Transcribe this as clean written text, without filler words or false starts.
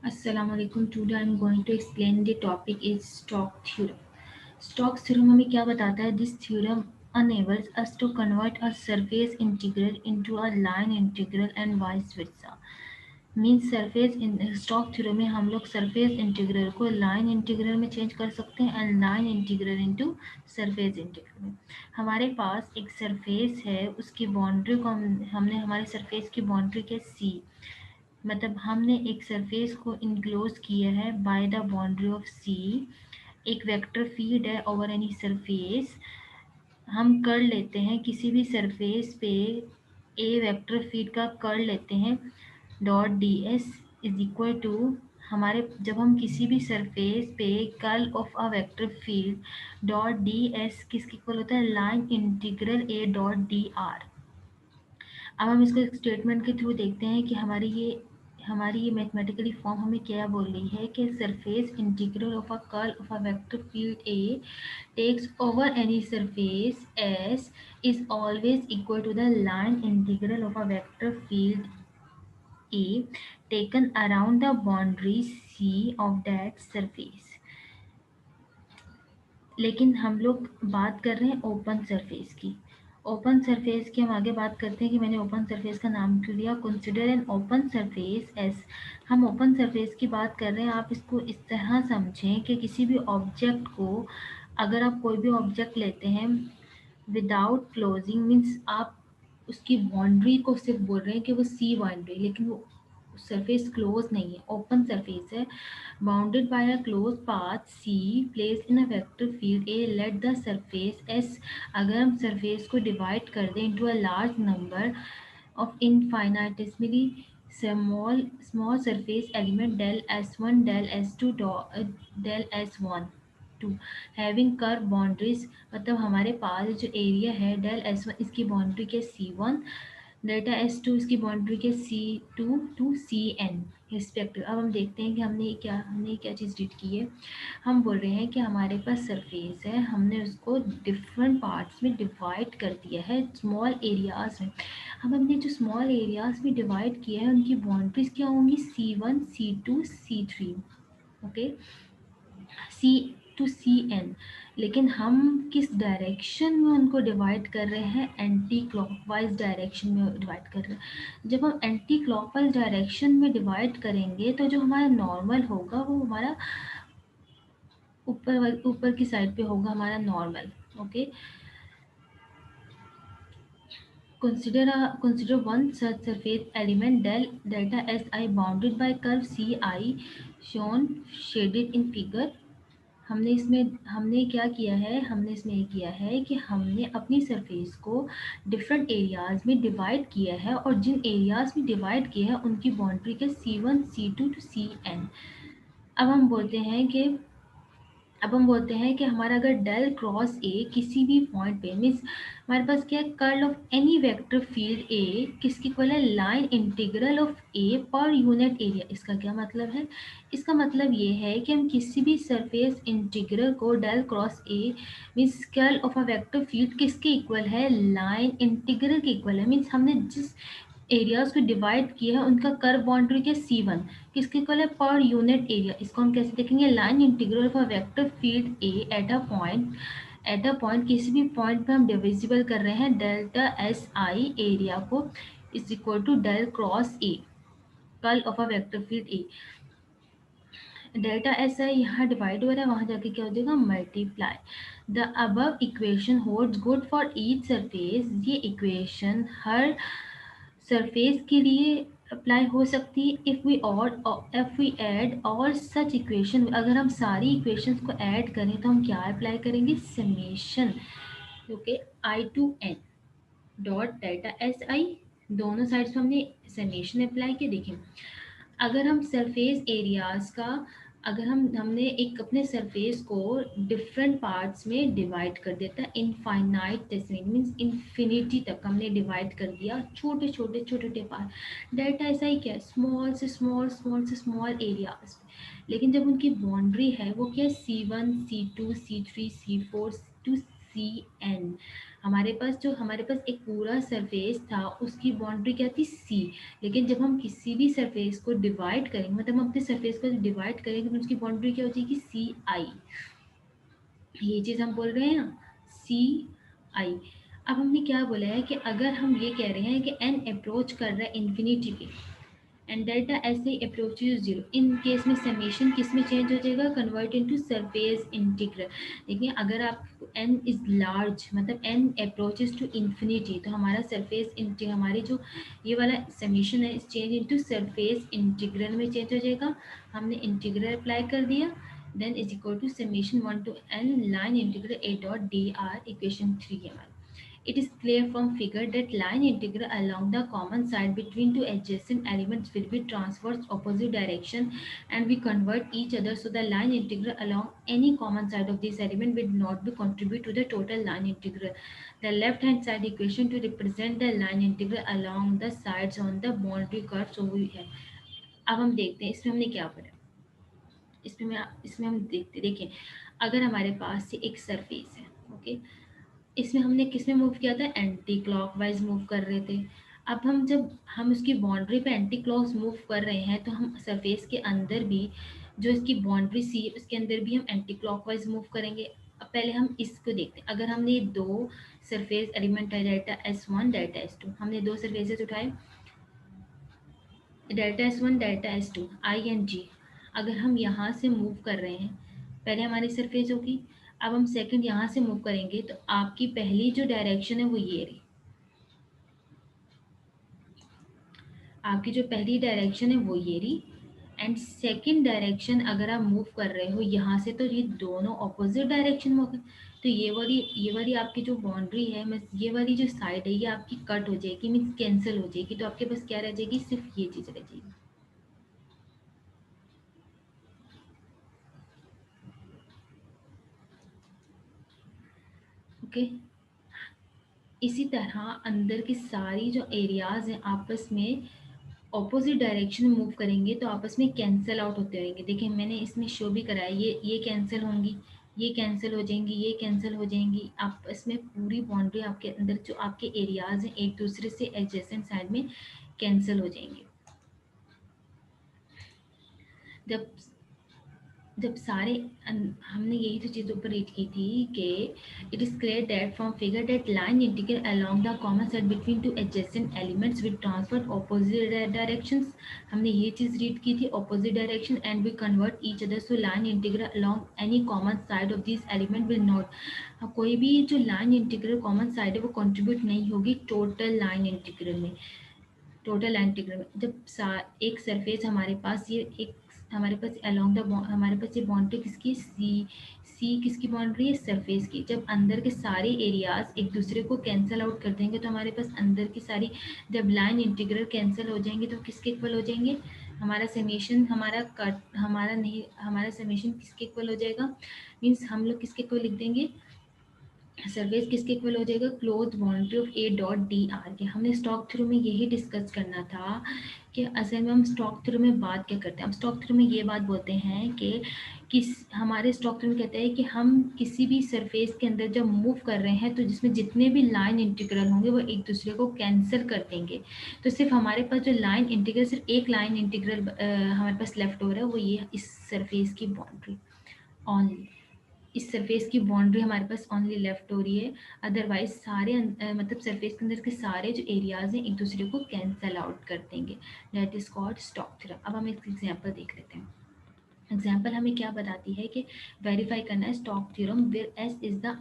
Assalamualaikum. Today I'm going to explain the topic is Stokes theorem. Stokes theorem हमें क्या बताता है? This theorem enables us to convert a surface integral into a line integral and vice versa. Means surface stock theorem में हम लोग surface integral को line integral में change कर सकते हैं and line integral into surface integral में। हमारे पास एक सरफेस है, उसकी बाउंड्री को हमने हमारे सरफेस की बाउंड्री के सी, मतलब हमने एक सरफेस को इनक्लोज किया है बाय द बाउंड्री ऑफ सी। एक वेक्टर फील्ड है ओवर एनी सरफेस। हम कर लेते हैं किसी भी सरफेस पे ए वेक्टर फील्ड का कर लेते हैं dot D S is equal to हमारे, जब हम किसी भी सरफेस पे curl of a vector field dot D S किसके इक्वल होता है? Line integral A dot D R. अब हम इसको एक स्टेटमेंट के थ्रू देखते हैं कि हमारी ये मैथमेटिकली फॉर्म हमें क्या बोल रही है कि surface integral of a curl of a vector field A takes over any surface S is always equal to the line integral of a vector field A taken around the boundary C of that surface. लेकिन हम लोग बात कर रहे हैं open surface की। Open surface की हम आगे बात करते हैं कि मैंने ओपन सरफेस का नाम क्यों लिया। Consider an open surface S. हम ओपन सरफेस की बात कर रहे हैं, आप इसको इस तरह समझें कि किसी भी ऑब्जेक्ट को, अगर आप कोई भी ऑब्जेक्ट लेते हैं विदाउट क्लोजिंग, मीन्स आप उसकी बाउंड्री को सिर्फ बोल रहे हैं कि वो सी बाउंड्री, लेकिन वो सरफेस क्लोज नहीं है, ओपन सरफेस है, bounded by a closed path C placed in a vector field A, let the surface S। अगर हम सरफेस को डिवाइड कर दें into a large number of infinitesimally small surface element del S1 del S2 del S1 to having curve boundaries, मतलब हमारे पास जो area है डेल एस वन इसकी बाउंड्री के C one, delta S two इसकी बाउंड्री के C two to C n respective. अब हम देखते हैं कि हमने क्या चीज़ रीड की है। हम बोल रहे हैं कि हमारे पास सरफेस है, हमने उसको डिफरेंट पार्ट्स में डिवाइड कर दिया है स्मॉल एरियाज में। अब हमने जो स्मॉल एरियाज में डिवाइड किया है उनकी बाउंड्रीज क्या होंगी? C one C two C three, okay, C two C n. लेकिन हम किस डायरेक्शन में उनको डिवाइड कर रहे हैं? एंटी क्लॉकवाइज डायरेक्शन में डिवाइड कर रहे हैं। जब हम एंटी क्लॉकवाइज डायरेक्शन में डिवाइड करेंगे तो जो हमारा नॉर्मल होगा वो हमारा ऊपर की साइड पे होगा हमारा normal, okay. Consider one such surface element delta Si bounded by curve Ci shown shaded in figure। हमने क्या किया है? हमने इसमें ये किया है कि हमने अपनी सरफेस को डिफरेंट एरियाज में डिवाइड किया है और जिन एरियाज में डिवाइड किया है उनकी बाउंड्री के C one C two to C n. अब हम बोलते हैं कि अब हम बोलते हैं कि हमारा अगर डेल क्रॉस ए किसी भी पॉइंट पे, मीन्स हमारे पास क्या है? Curl of any vector field A किसकी इक्वल है? Line integral of A per unit area. इसका क्या मतलब है? इसका मतलब ये है कि हम किसी भी सरफेस इंटीग्रल को del cross A means curl of a vector field किसके इक्वल है? लाइन इंटीग्रल के इक्वल है। मीन्स हमने जिस एरियाज को डिवाइड किया है उनका कर्व बाउंड्री के सी वन किसके इक्वल है? Per unit area. इसको हम कैसे देखेंगे? Line integral of a vector field A at a point किसी भी पॉइंट पे हम डिविजिबल कर रहे हैं डेल्टा एस आई एरिया को is equal to del cross A curl of a vector field A. Delta S I यहाँ divide हो रहा है, वहाँ जाके क्या हो जाएगा? Multiply. The above equation holds good for each surface. ये इक्वेशन हर सरफेस के लिए अप्लाई हो सकती है। इफ़ वी ऐड और सच इक्वेशन, अगर हम सारी इक्वेशंस को ऐड करें तो हम क्या अप्लाई करेंगे? Summation, okay, I to N dot delta S I. दोनों साइड्स पे हमने समेशन अप्लाई किया। देखिए, अगर हम सरफेस एरियाज का, अगर हमने एक अपने सरफेस को डिफरेंट पार्ट्स में डिवाइड कर देता है इनफाइनाइट डेसिमल मीन्स इन्फिनिटी तक हमने डिवाइड कर दिया छोटे छोटे छोटे छोटे पार्ट। डेल्टा ऐसा ही क्या है? स्मॉल से स्मॉल एरियाज। लेकिन जब उनकी बाउंड्री है वो क्या है? C one C two C three C four to C n. हमारे पास एक पूरा सरफेस था, उसकी बाउंड्री क्या थी सी। लेकिन जब हम किसी भी सरफेस को डिवाइड करेंगे, मतलब हम अपने सरफेस को डिवाइड करेंगे तो उसकी बाउंड्री क्या हो जाएगी सी आई। ये चीज़ हम बोल रहे हैं ना, सी आई। अब हमने क्या बोला है कि अगर हम ये कह रहे हैं कि एन अप्रोच कर रहा है इन्फिनिटी पे एंड डेल्टा ऐसे अप्रोचेज जीरो, इन केस में समेशन किस में चेंज हो जाएगा, कन्वर्ट इनटू सरफेस इंटीग्रल। देखिए अगर आप एन इज लार्ज, मतलब एन अप्रोचेज टू इन्फिनिटी, तो हमारा सरफेस इंटीग्रल, हमारी जो ये वाला समेशन है, इस चेंज इनटू सरफेस इंटीग्रल में चेंज हो जाएगा। हमने इंटीग्रल अप्लाई कर दिया, then is equal to summation 1 to n line integral a dot dr, equation 3 हमारा। It is clear from figure that line integral along the common side between two adjacent elements will be transverse opposite direction and we convert each other, so the line integral along any common side of this element will not be contribute to the total line integral. The left hand side equation to represent the line integral along the sides on the boundary curve, so we have। अब हम देखते हैं इसमें हमने क्या पढ़ा। इसमें हम देखिए अगर हमारे पास से एक सरफेस है, ओके, इसमें हमने किस में मूव किया था, एंटी क्लॉकवाइज मूव कर रहे थे। अब हम जब हम उसकी बाउंड्री पे एंटी क्लॉक मूव कर रहे हैं तो हम सरफेस के अंदर भी, जो इसकी बाउंड्री सी है उसके अंदर भी हम एंटी क्लॉकवाइज मूव करेंगे। अब पहले हम इसको देखते हैं। अगर हमने दो सरफेस एलिमेंट है delta S one delta S two, हमने दो सरफेसेस उठाए delta S one delta S two I N G. अगर हम यहाँ से मूव कर रहे हैं, पहले हमारी सरफेस होगी, अब हम सेकंड यहाँ से मूव करेंगे तो आपकी पहली जो डायरेक्शन है वो ये रही। आपकी जो पहली डायरेक्शन है वो ये रही एंड सेकंड डायरेक्शन अगर आप मूव कर रहे हो यहाँ से तो ये दोनों ऑपोजिट डायरेक्शन में हो गए। तो ये वाली आपकी जो बाउंड्री है, मीन्स ये वाली जो साइड है ये आपकी कट हो जाएगी, मीन्स कैंसिल हो जाएगी। तो आपके पास क्या रह जाएगी, सिर्फ ये चीज़ रह जाएगी। ओके, इसी तरह अंदर की सारी जो एरियाज हैं आपस में ऑपोजिट डायरेक्शन में मूव करेंगे तो आपस में कैंसिल आउट होते रहेंगे। देखिए मैंने इसमें शो भी कराया, ये कैंसिल होंगी, ये कैंसिल हो जाएंगी, ये कैंसिल हो जाएंगी। आपस में पूरी बाउंड्री आपके अंदर जो आपके एरियाज हैं एक दूसरे से एडजेसेंट साइड में कैंसिल हो जाएंगे। जब जब सारे हमने यही तो चीज़ ऊपर रीड की थी कि it is clear that from figure that line integral along the common side between two adjacent elements with transfer opposite directions. हमने ये चीज़ रीड की थी, opposite direction and we convert each other, so line integral along any common side of this element will not, कोई भी जो line integral common side है वो कंट्रीब्यूट नहीं होगी टोटल लाइन इंटीग्रल में। टोटल लाइन इंटीग्रल में जब एक सरफेस हमारे पास ये एक हमारे पास अलोंग द हमारे पास ये बाउंड्री किसकी सी किसकी बाउंड्री है, सरफेस की। जब अंदर के सारे एरियाज एक दूसरे को कैंसिल आउट कर देंगे तो हमारे पास अंदर की सारी, जब लाइन इंटीग्रल कैंसिल हो जाएंगे तो किसके इक्वल हो जाएंगे, हमारा समेशन, हमारा कट, हमारा नहीं, हमारा समेशन किसके इक्वल हो जाएगा, मीन्स हम लोग किसके इक्वल लिख देंगे, सरफेस किसके इक्वल हो जाएगा, close boundary of A dot D are के। हमने स्टॉक थ्रू में यही डिस्कस करना था कि असल में हम स्टॉक थ्रू में बात क्या करते हैं। हम स्टॉक थ्रू में ये बात बोलते हैं कि हमारे स्टॉक थ्रू में कहते हैं कि हम किसी भी सरफेस के अंदर जब मूव कर रहे हैं तो जिसमें जितने भी लाइन इंटीग्रल होंगे वो एक दूसरे को कैंसिल कर देंगे। तो सिर्फ हमारे पास जो लाइन इंटीग्रल, सिर्फ एक लाइन इंटीग्रल हमारे पास लेफ्ट ओवर है, वो ये इस सरफेस की बाउंड्री ऑनली, इस सरफेस की बाउंड्री हमारे पास ओनली लेफ्ट हो रही है। अदरवाइज सारे मतलब सरफेस के अंदर के सारे जो एरियाज हैं एक दूसरे को कैंसल आउट कर देंगे। That is called stock theorem. अब हम एक एग्जांपल देख लेते हैं। एग्जांपल हमें क्या बताती है कि वेरीफाई करना है stock theorem where S is the